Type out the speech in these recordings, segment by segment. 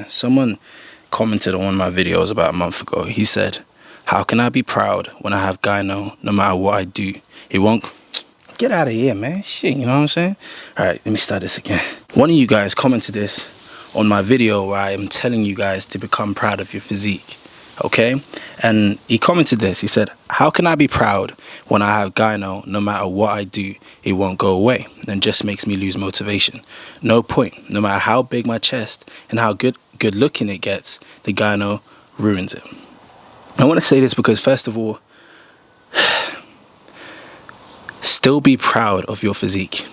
Someone commented on one of my videos about a month ago. He said, how can I be proud when I have gyno no matter what I do? It won't... Get out of here, man. Shit, you know what I'm saying? Alright, let me start this again. One of you guys commented this on my video where I am telling you guys to become proud of your physique. Okay? And he commented this. He said, how can I be proud when I have gyno no matter what I do? It won't go away and just makes me lose motivation. No point. No matter how big my chest and how good looking it gets, the gyno ruins it. I want to say this because, first of all, still be proud of your physique.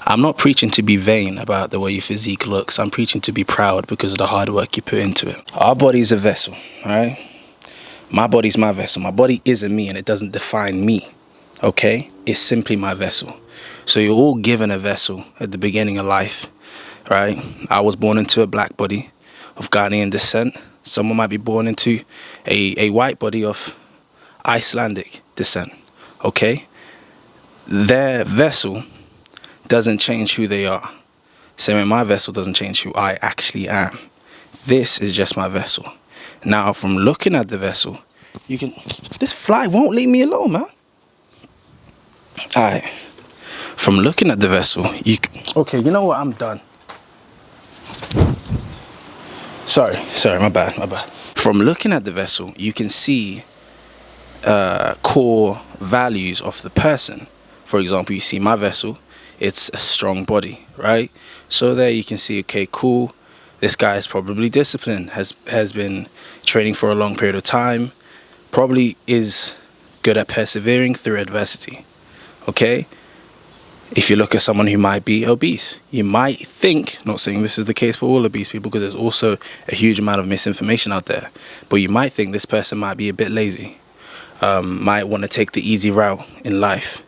I'm not preaching to be vain about the way your physique looks. I'm preaching to be proud because of the hard work you put into it. Our body's a vessel, all right? My body's my vessel. My body isn't me and it doesn't define me, okay? It's simply my vessel. So you're all given a vessel at the beginning of life, right? I was born into a black body of Ghanaian descent. Someone might be born into a white body of Icelandic descent, okay? Their vessel doesn't change who they are. Same way my vessel doesn't change who I actually am. This is just my vessel. Now, from looking at the vessel, you can... This fly won't leave me alone, man. Alright. From looking at the vessel, you can... Okay, you know what? I'm done. Sorry, my bad. From looking at the vessel, you can see core values of the person. For example, you see my vessel, it's a strong body, right? So there you can see, okay, cool, this guy is probably disciplined, has been training for a long period of time, probably is good at persevering through adversity, okay? If you look at someone who might be obese, you might think, not saying this is the case for all obese people because there's also a huge amount of misinformation out there, but you might think this person might be a bit lazy, might want to take the easy route in life,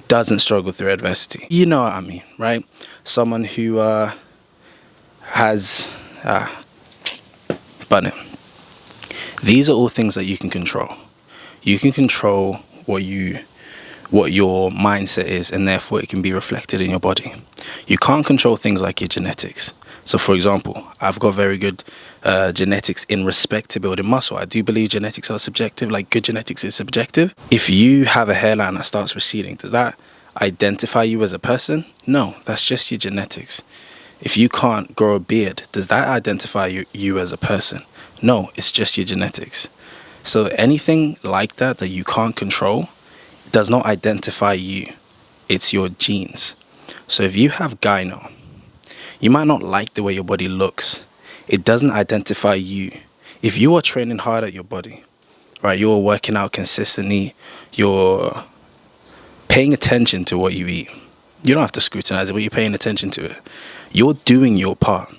doesn't struggle through adversity. You know what I mean, right? Someone who has... But these are all things that you can control. You can control what your mindset is, and therefore it can be reflected in your body. You can't control things like your genetics. So for example, I've got very good genetics in respect to building muscle. I do believe genetics are subjective, like good genetics is subjective. If you have a hairline that starts receding, does that identify you as a person? No, that's just your genetics. If you can't grow a beard, does that identify you as a person? No, it's just your genetics. So anything like that you can't control does not identify you. It's your genes. So if you have gyno, you might not like the way your body looks. It doesn't identify you. If you are training hard at your body, right, you're working out consistently, you're paying attention to what you eat. You don't have to scrutinize it, but you're paying attention to it. You're doing your part.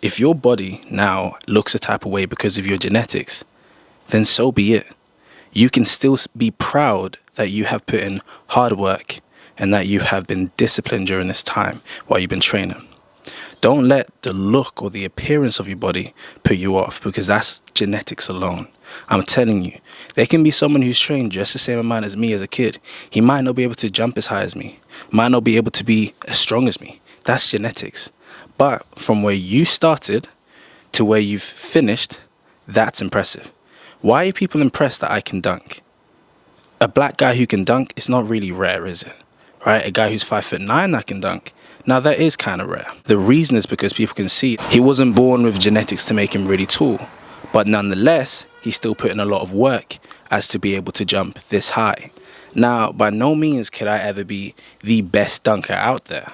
If your body now looks a type of way because of your genetics, then so be it. You can still be proud that you have put in hard work and that you have been disciplined during this time while you've been training. Don't let the look or the appearance of your body put you off, because that's genetics alone. I'm telling you, there can be someone who's trained just the same amount as me as a kid. He might not be able to jump as high as me, might not be able to be as strong as me. That's genetics. But from where you started to where you've finished, that's impressive. Why are people impressed that I can dunk? A black guy who can dunk is not really rare, is it? Right? A guy who's 5'9" that can dunk. Now that is kind of rare. The reason is because people can see it. He wasn't born with genetics to make him really tall, but nonetheless, he's still put in a lot of work as to be able to jump this high. Now, by no means could I ever be the best dunker out there,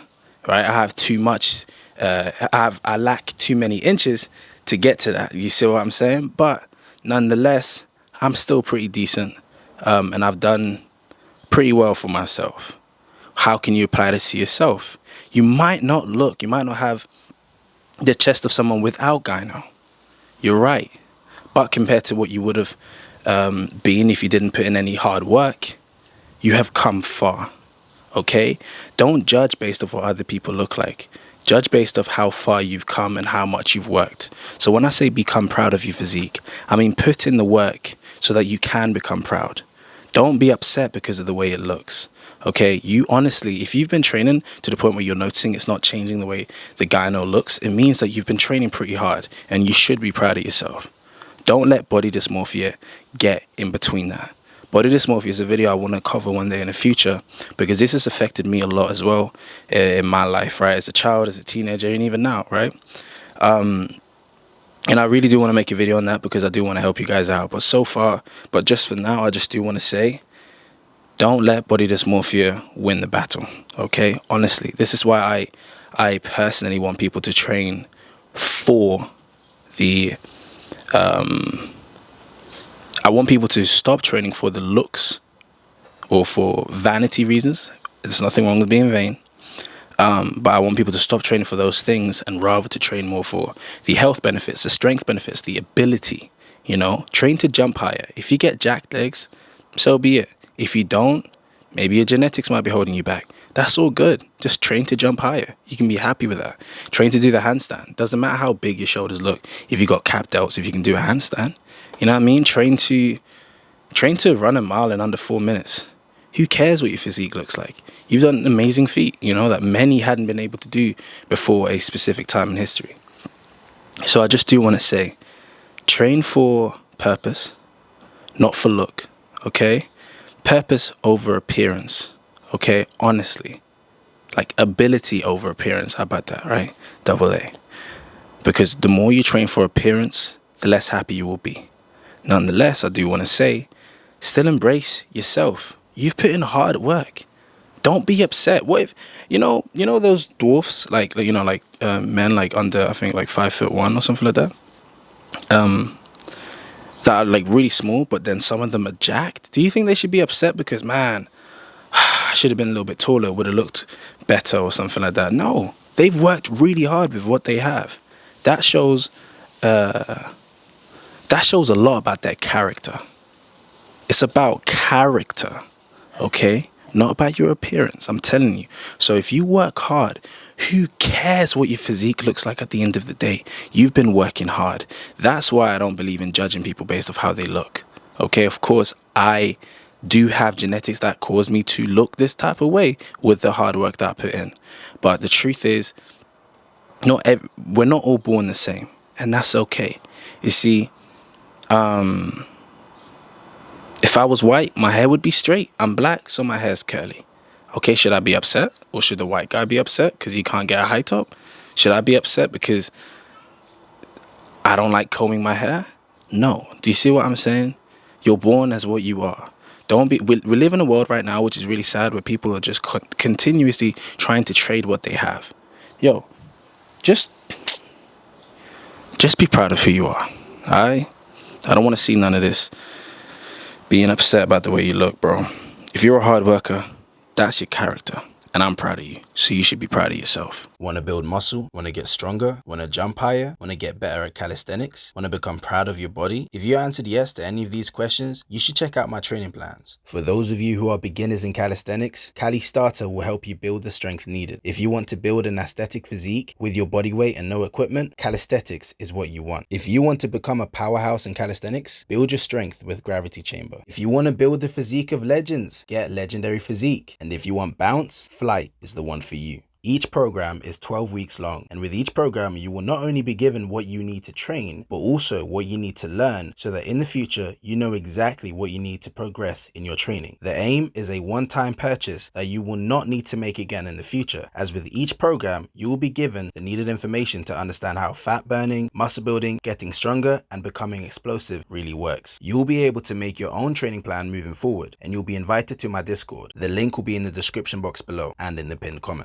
right? I have too much, I lack too many inches to get to that. You see what I'm saying? But nonetheless, I'm still pretty decent, and I've done pretty well for myself. How can you apply this to yourself? You might not have the chest of someone without gyno. You're right. But compared to what you would have been if you didn't put in any hard work, you have come far, okay? Don't judge based off what other people look like. Judge based off how far you've come and how much you've worked. So when I say become proud of your physique, I mean put in the work so that you can become proud. Don't be upset because of the way it looks, Okay, you honestly, if you've been training to the point where you're noticing it's not changing the way the gyno looks, it means that you've been training pretty hard and you should be proud of yourself. Don't let body dysmorphia get in between that. Body dysmorphia is a video I want to cover one day in the future, because this has affected me a lot as well in my life, right? As a child, as a teenager, and even now, right? And I really do want to make a video on that because I do want to help you guys out. But just for now, I just do want to say, don't let body dysmorphia win the battle, okay? Honestly, this is why I personally want people to train for the... I want people to stop training for the looks or for vanity reasons. There's nothing wrong with being vain. But I want people to stop training for those things and rather to train more for the health benefits, the strength benefits, the ability, you know. Train to jump higher. If you get jacked legs, so be it. If you don't, maybe your genetics might be holding you back. That's all good. Just train to jump higher. You can be happy with that. Train to do the handstand. Doesn't matter how big your shoulders look. If you got cap delts, if you can do a handstand, you know what I mean? Train to run a mile in under 4 minutes. Who cares what your physique looks like? You've done an amazing feat, you know, that many hadn't been able to do before a specific time in history. So I just do want to say, train for purpose, not for look, okay? Purpose over appearance, okay? Honestly. Like ability over appearance. How about that, right? Double A. Because the more you train for appearance, the less happy you will be. Nonetheless, I do want to say, still embrace yourself. You've put in hard work. Don't be upset. What if, you know those dwarfs, like men like under, I think like 5'1" or something like that, that are like really small, but then some of them are jacked. Do you think they should be upset because, man, I should have been a little bit taller, would have looked better or something like that? No, they've worked really hard with what they have. That shows a lot about their character. It's about character, okay? Not about your appearance, I'm telling you. So if you work hard, who cares what your physique looks like at the end of the day? You've been working hard. That's why I don't believe in judging people based off how they look. Okay, of course, I do have genetics that cause me to look this type of way with the hard work that I put in. But the truth is, we're not all born the same, and that's okay. You see, if I was white, my hair would be straight. I'm black, so my hair's curly. Okay, should I be upset? Or should the white guy be upset because he can't get a high top? Should I be upset because I don't like combing my hair? No. Do you see what I'm saying? You're born as what you are. We live in a world right now which is really sad, where people are just continuously trying to trade what they have. Yo, just be proud of who you are. I don't want to see none of this being upset about the way you look, bro. If you're a hard worker, that's your character. And I'm proud of you. So you should be proud of yourself. Want to build muscle? Want to get stronger? Want to jump higher? Want to get better at calisthenics? Want to become proud of your body? If you answered yes to any of these questions, you should check out my training plans. For those of you who are beginners in calisthenics, Cali Starter will help you build the strength needed. If you want to build an aesthetic physique with your body weight and no equipment, calisthenics is what you want. If you want to become a powerhouse in calisthenics, build your strength with Gravity Chamber. If you want to build the physique of legends, get Legendary Physique. And if you want bounce, Flight is the one for you. Each program is 12 weeks long, and with each program you will not only be given what you need to train, but also what you need to learn, so that in the future you know exactly what you need to progress in your training. The aim is a one-time purchase that you will not need to make again in the future, as with each program you will be given the needed information to understand how fat burning, muscle building, getting stronger, and becoming explosive really works. You will be able to make your own training plan moving forward, and you'll be invited to my Discord. The link will be in the description box below and in the pinned comment.